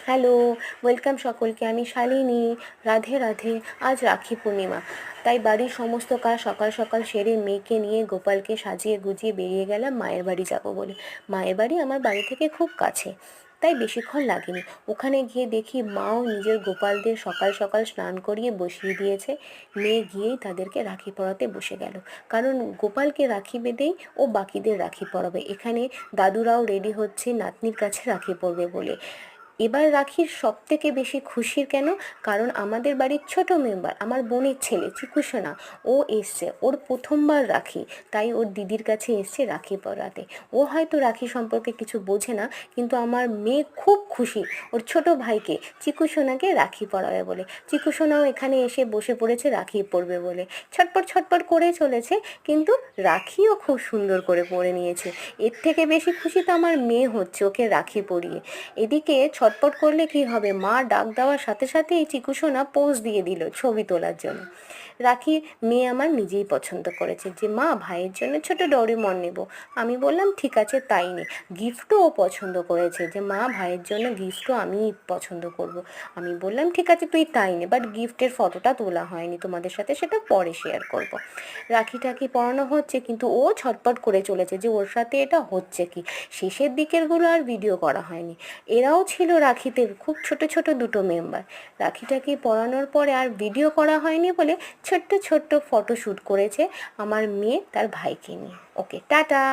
Hello, welcome সকলকে। আমি শালিনী। রাধে রাধে। আজ রাখি পূর্ণিমা, তাই বাড়ির সমস্ত কাজ সকাল সকাল সেরে মেয়েকে নিয়ে গোপালকে সাজিয়ে গুজিয়ে বেরিয়ে গেলাম মায়ের বাড়ি যাব বলে। মায়ের বাড়ি আমার বাড়ি থেকে খুব কাছে, তাই বেশিক্ষণ লাগেনি। ওখানে গিয়ে দেখি মাও নিজের গোপালদের সকাল সকাল স্নান করিয়ে বসিয়ে দিয়েছে। মেয়ে গিয়েই তাদেরকে রাখি পরাতে বসে গেল, কারণ গোপালকে রাখি বেঁধেই ও বাকিদের রাখি পরাবে। এখানে দাদুরাও রেডি হচ্ছে নাতনির কাছে রাখি পরবে বলে। এবার রাখির সব থেকে বেশি খুশির কেন, কারণ আমাদের বাড়ির ছোট মেম্বার, আমার বোনের ছেলে চিকুসোনা, ও এসছে, ওর প্রথমবার রাখি, তাই ওর দিদির কাছে এসছে রাখি পরাতে। ও হয়তো রাখি সম্পর্কে কিছু বোঝে না, কিন্তু আমার মেয়ে খুব খুশি ওর ছোট ভাইকে চিকুসোনাকে রাখি পরাবে বলে। চিকুসোনাও এখানে এসে বসে পড়েছে রাখি পরবে বলে, ছটপট ছটপট করে চলেছে, কিন্তু রাখিও খুব সুন্দর করে পরে নিয়েছে। এর থেকে বেশি খুশি তো আমার মেয়ে হচ্ছে ওকে রাখি পরিয়ে। এদিকে ছটপট করলে কি হবে, মা ডাক দেওয়ার সাথে সাথেই চিকুসোনা পোজ দিয়ে দিল ছবি তোলার জন্য। রাখি মেয়ে আমার নিজেই পছন্দ করেছে যে মা ভাইয়ের জন্য ছোট ডোরেমন নেব। আমি বললাম ঠিক আছে তাই নে। গিফটও ও পছন্দ করেছে যে মা ভাইয়ের জন্য গিফটও আমি পছন্দ করব। আমি বললাম ঠিক আছে তুই তাই নে, বাট গিফটের ফটোটা তোলা হয়নি তোমাদের সাথে, সেটা পরে শেয়ার করব। রাখি টাকি পরানো হচ্ছে, কিন্তু ও ছটপট করে চলেছে যে ওর সাথে এটা হচ্ছে কি। শেষের দিকেরগুলো আর ভিডিও করা হয়নি। এরাও ছিল রাখিতে, খুব ছোট ছোট দুটো মেম্বার। রাখিটাকে পরানোর পরে আর ভিডিও করা হয়নি বলে ছোট্ট ছোট্ট ফটোশ্যুট করেছে আমার মেয়ে তার ভাইকে নিয়ে। ওকে, টাটা।